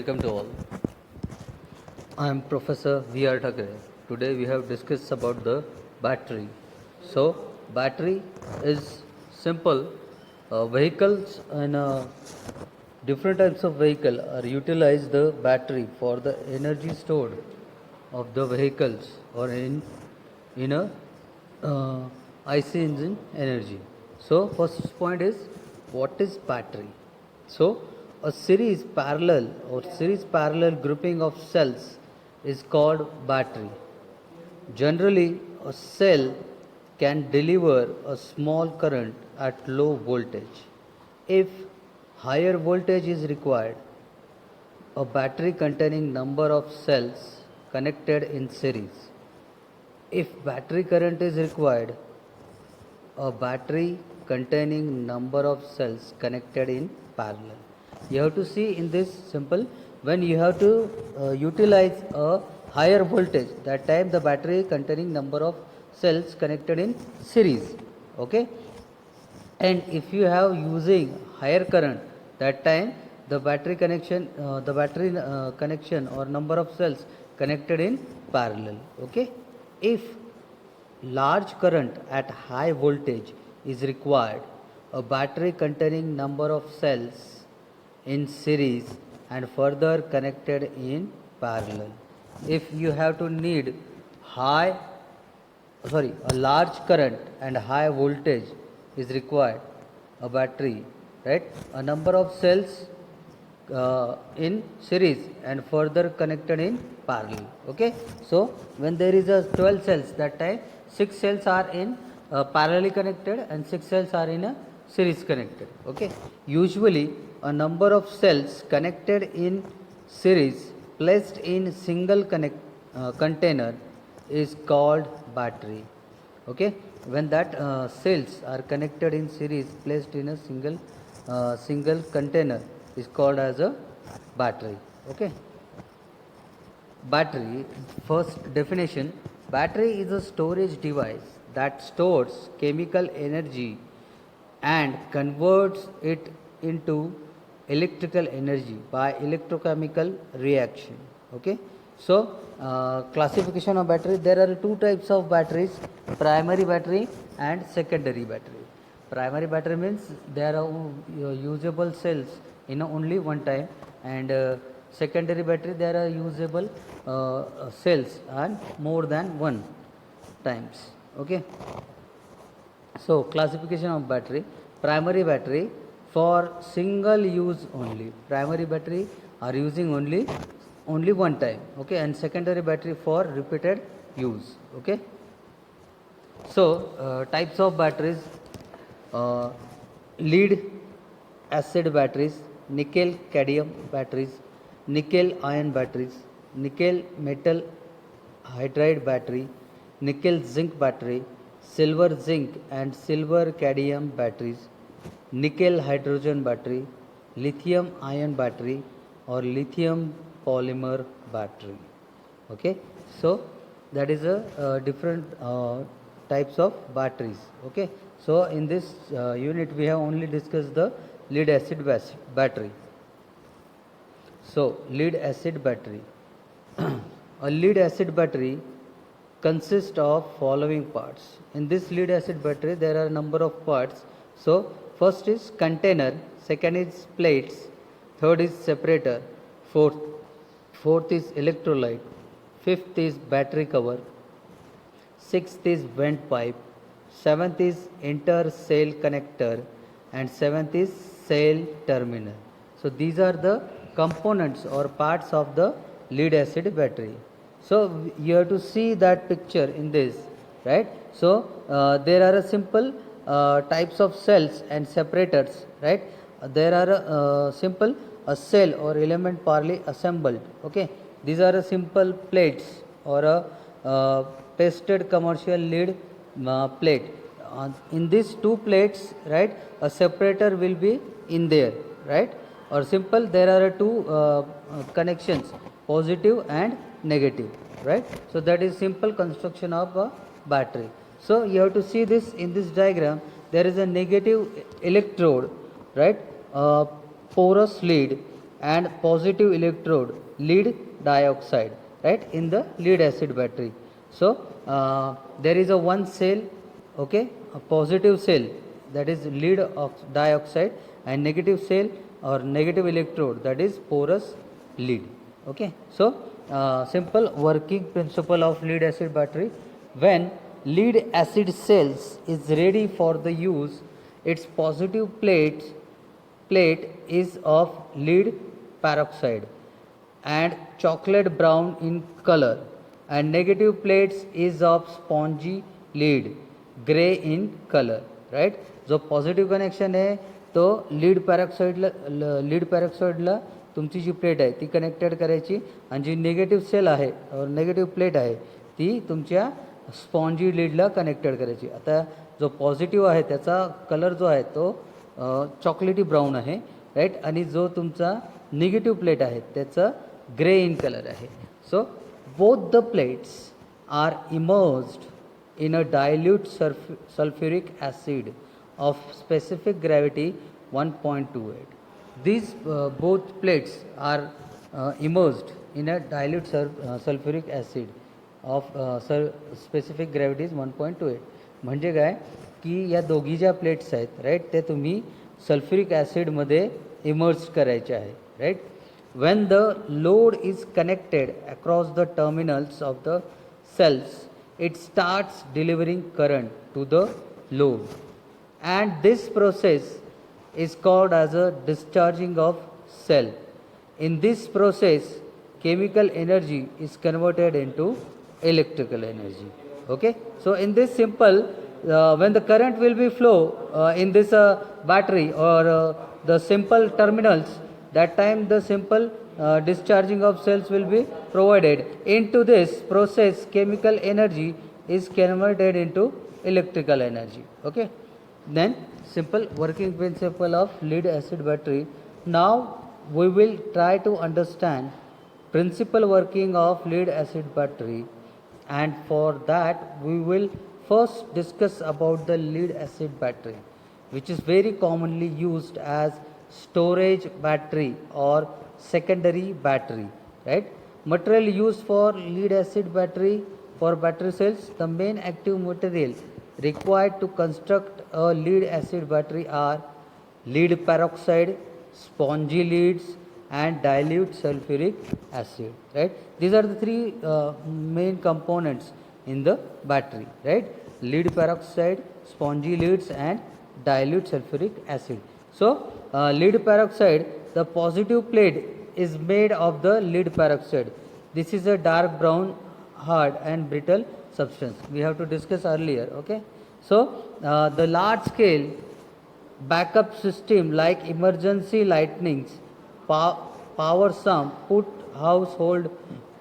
welcome to all. I am Professor V.R. Thakre. Today we have discussed about the battery. So, battery is simple. Vehicles and different types of vehicle are utilize the battery for the energy stored of the vehicles or in a IC engine energy. So, first point is what is battery? So, a series parallel grouping of cells is called battery. Generally, a cell can deliver a small current at low voltage. If higher voltage is required, a battery containing number of cells connected in series. If battery current is required, a battery containing number of cells connected in parallel. You have to see in this simple, when you have to utilize a higher voltage, that time the battery containing number of cells connected in series. Okay, and if you have using higher current, that time the battery connection or number of cells connected in parallel. Okay, if large current at high voltage is required, a battery containing number of cells in series and further connected in parallel. If you have to need a large current and high voltage is required, a battery, right? A number of cells in series and further connected in parallel. Okay, so when there is a 12 cells, that time 6 cells are in parallelly connected and 6 cells are in a series connected. Okay, usually a number of cells connected in series placed in single container is called battery. Okay, when that cells are connected in series placed in a single container is called as a battery. Okay, battery, first definition: battery is a storage device that stores chemical energy and converts it into electrical energy by electrochemical reaction. Okay, so classification of battery: there are two types of batteries, primary battery and secondary battery. Primary battery means there are usable cells in only one time, and secondary battery there are usable cells and more than one times. Okay, so classification of battery: primary battery for single use only. Primary battery are using only one time. Okay, and secondary battery for repeated use. Okay, so types of batteries: uh, lead acid batteries, nickel cadmium batteries, nickel ion batteries, nickel metal hydride battery, nickel zinc battery, silver zinc and silver cadmium batteries, nickel hydrogen battery, lithium ion battery or lithium polymer battery. Okay, so that is a different types of batteries. Okay, so in this unit we have only discussed the lead acid battery. So lead acid battery a lead acid battery consists of following parts. In this lead acid battery there are a number of parts. So first is container, second is plates, third is separator, fourth is electrolyte, fifth is battery cover, sixth is vent pipe, seventh is inter cell connector, and seventh is cell terminal. So these are the components or parts of the lead acid battery. So you have to see that picture in this, right? So there are a simple types of cells and separators, right? There are simple a cell or element parallelly assembled. Okay, these are a simple plates or a pasted commercial lead plate. In these two plates, right, a separator will be in there, right? Or simple, there are two connections, positive and negative, right? So that is simple construction of a battery. So you have to see this in this diagram. There is a negative electrode, right? Porous lead and positive electrode lead dioxide, right, in the lead acid battery. So there is a one cell, okay, a positive cell, that is lead dioxide, and negative cell or negative electrode, that is porous lead. Okay, so simple working principle of lead acid battery: when lead acid cells is ready for the use, its positive plate is of lead peroxide and chocolate brown in color, and negative plates is of spongy lead gray in color, right. जो positive connection आहे तो lead पॅरॉक्साईडला तुमची जी plate आहे ती connected करायची, आणि जी negative cell आहे negative plate आहे ती तुमच्या स्पॉन्जी लीडला कनेक्टेड करायची. आता जो पॉझिटिव्ह आहे त्याचा कलर जो आहे तो चॉकलेटी ब्राऊन आहे, राईट, आणि जो तुमचा निगेटिव्ह प्लेट आहे त्याचा ग्रे इन कलर आहे. So both the plates are immersed in a dilute sulfuric acid of specific gravity 1.28. These both plates are immersed in a dilute sulfuric acid of specific gravity is 1.28. म्हणजे काय की या दोघी ज्या plates आहेत, right, ते तुम्ही सल्फ्युरिक ॲसिडमध्ये इमर्स करायचे आहे, right. when the load is connected across the terminals of the cells, it starts delivering current to the load, and this process is called as a discharging of cell. In this process, chemical energy is converted into electrical energy. Okay, so in this simple, when the current will be flow in this battery or the simple terminals, that time the simple discharging of cells will be provided. Into this process, chemical energy is converted into electrical energy. Okay, then simple working principle of lead acid battery. Now we will try to understand principal working of lead acid battery, and for that we will first discuss about the lead acid battery, which is very commonly used as storage battery or secondary battery, right. Material used for lead acid battery for battery cells: the main active material required to construct a lead acid battery are lead peroxide, spongy leads, and dilute sulfuric acid, right. These are the three main components in the battery, right. Lead peroxide, spongy leads, and dilute sulfuric acid. So lead peroxide, the positive plate is made of the lead peroxide. This is a dark brown, hard and brittle substance. We have to discuss earlier. Okay, so the large scale backup system like emergency lightnings, power sump, put household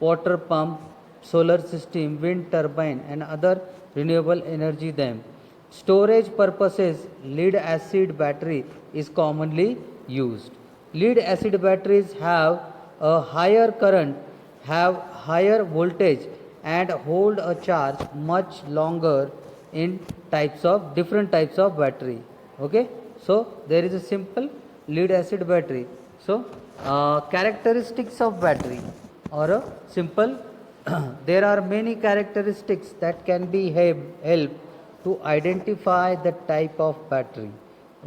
water pump, solar system, wind turbine, and other renewable energy them. Storage purposes, lead acid battery is commonly used. Lead acid batteries have a higher current, have higher voltage, and hold a charge much longer in different types of battery. Okay, so there is a simple lead acid battery. So characteristics of battery, or a simple there are many characteristics that can be help to identify the type of battery.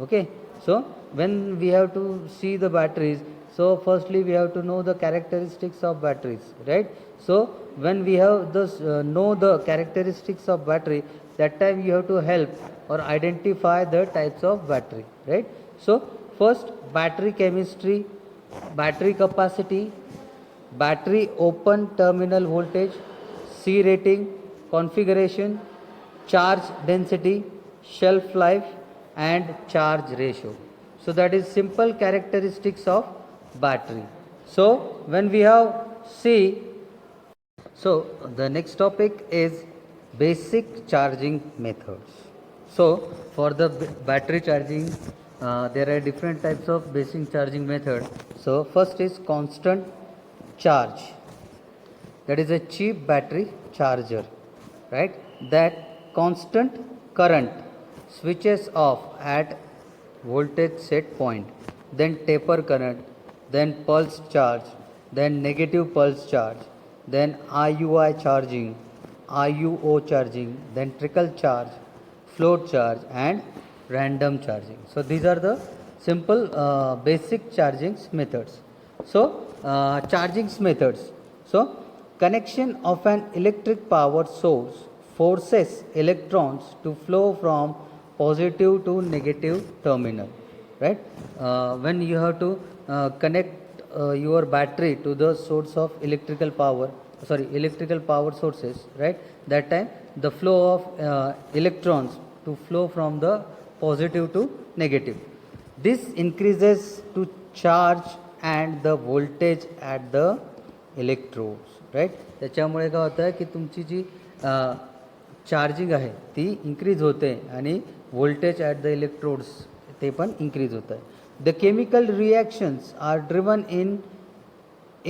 Okay, so when we have to see the batteries, so firstly we have to know the characteristics of batteries, right. So when we have this know the characteristics of battery, that time you have to help or identify the types of battery, right. So first, battery chemistry, battery capacity, battery open terminal voltage, C rating, configuration, charge density, shelf life, and charge ratio. So that is simple characteristics of battery. So when we have see, so the next topic is basic charging methods. So for the battery charging, there are different types of basic charging method. So first is constant charge, that is a cheap battery charger, right. That constant current switches off at voltage set point, then taper current, then pulse charge, then negative pulse charge, then IUI charging, IUO charging, then trickle charge, float charge, and random charging. So these are the simple basic charging methods. So charging methods. So connection of an electric power source forces electrons to flow from positive to negative terminal, right? When you have to connect your battery to the source of electrical power sources, right? That time the flow of electrons to flow from the positive to negative. This increases to charge and the voltage at the electrodes, right? त्याच्यामुळे काय होतं आहे की तुमची जी charging आहे ती increase होते आणि व्होल्टेज ॲट द इलेक्ट्रोड्स ते पण इन्क्रीज होत आहे. The chemical reactions are driven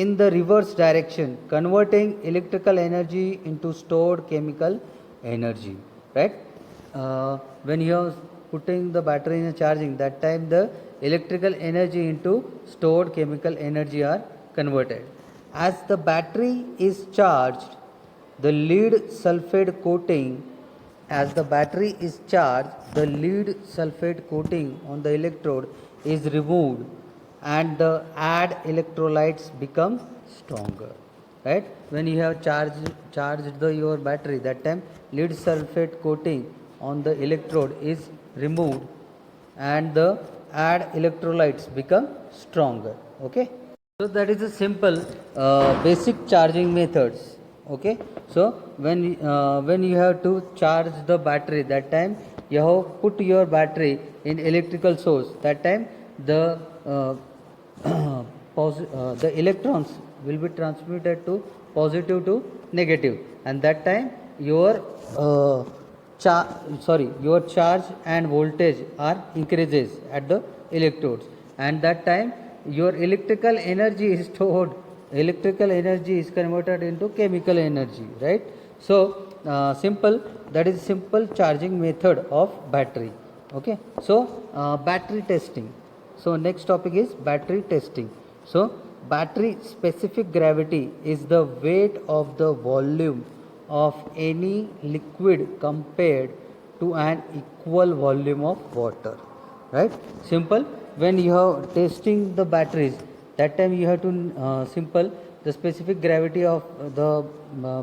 in the reverse direction, converting electrical energy into stored chemical energy, right? When you are putting the battery in a charging, that time the electrical energy into stored chemical energy are converted. As the battery is charged, the lead sulfate coating on the electrode is removed and the add electrolytes become stronger, right? When you have charged your battery, that time lead sulfate coating on the electrode is removed and the add electrolytes become stronger. Okay, so that is a simple basic charging methods. Okay, so when you have to charge the battery, that time you have put your battery in electrical source, that time the the electrons will be transmitted to positive to negative, and that time your your charge and voltage are increases at the electrodes, and that time your electrical energy is stored, electrical energy is converted into chemical energy, right? So that is simple charging method of battery. Okay, so battery testing. So next topic is battery testing. So battery specific gravity is the weight of the volume of any liquid compared to an equal volume of water, right? Simple. When you are testing the batteries, that time you have to simple the specific gravity of the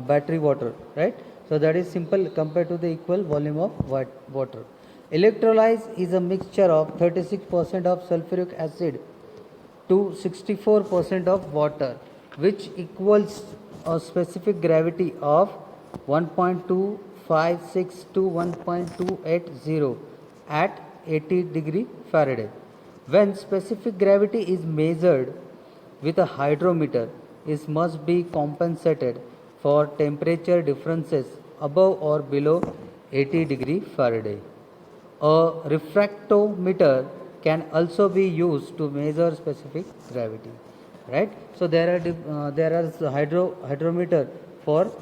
battery water, right? So that is simple compared to the equal volume of water. Electrolyte is a mixture of 36% of sulfuric acid to 64% of water, which equals a specific gravity of 1.256 to 1.280 at 80 degree Faraday. When specific gravity is measured with a hydrometer, it must be compensated for temperature differences above or below 80 degree Faraday. A refractometer can also be used to measure specific gravity, right? So there are hydrometer for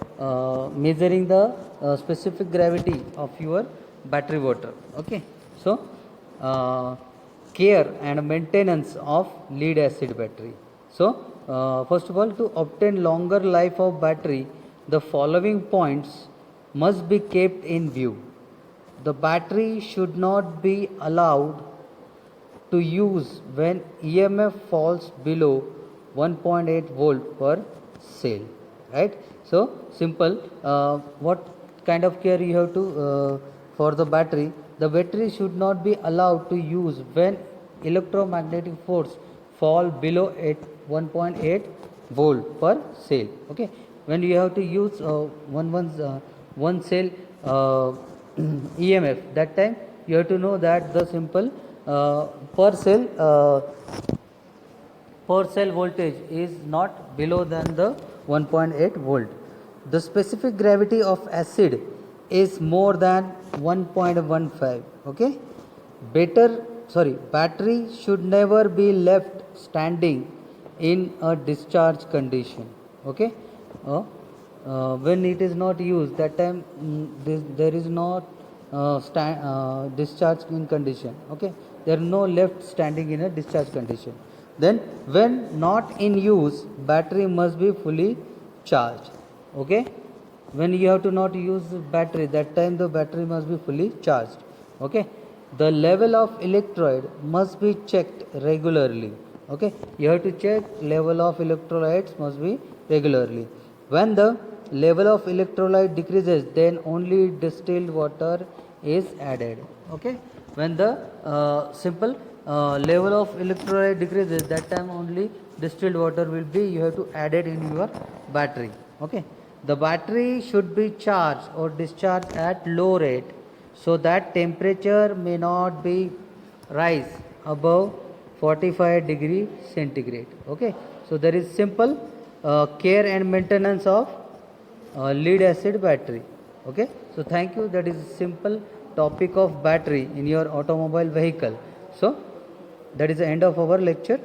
measuring the specific gravity of your battery water. Okay, so care and maintenance of lead acid battery. So first of all, to obtain longer life of battery, the following points must be kept in view. The battery should not be allowed to use when EMF falls below 1.8 volt per cell, right? So simple. What kind of care you have to for the battery? The battery should not be allowed to use when electromagnetic force fall below 1.8 volt per cell. Okay, when you have to use one cell EMF, that time you have to know that the simple per cell voltage is not below than the 1.8 volt. The specific gravity of acid is more than 1.15. Okay, battery should never be left standing in a discharge condition. Okay, when it is not used, that time there is not discharge in condition. Okay, there are no left standing in a discharge condition. Then when not in use, battery must be fully charged. Okay, when you have to not use the battery, that time the battery must be fully charged. Okay, the level of electrolyte must be checked regularly. Okay, you have to check level of electrolytes must be regularly. When the level of electrolyte decreases, then only distilled water is added. Okay, when the simple level of electrolyte decreases, that time only distilled water will be you have to add it in your battery. Okay, the battery should be charged or discharged at low rate so that temperature may not be rise above 45 degree centigrade. Okay, so there is simple care and maintenance of lead acid battery. Okay, so thank you. That is simple topic of battery in your automobile vehicle. So that is the end of our lecture.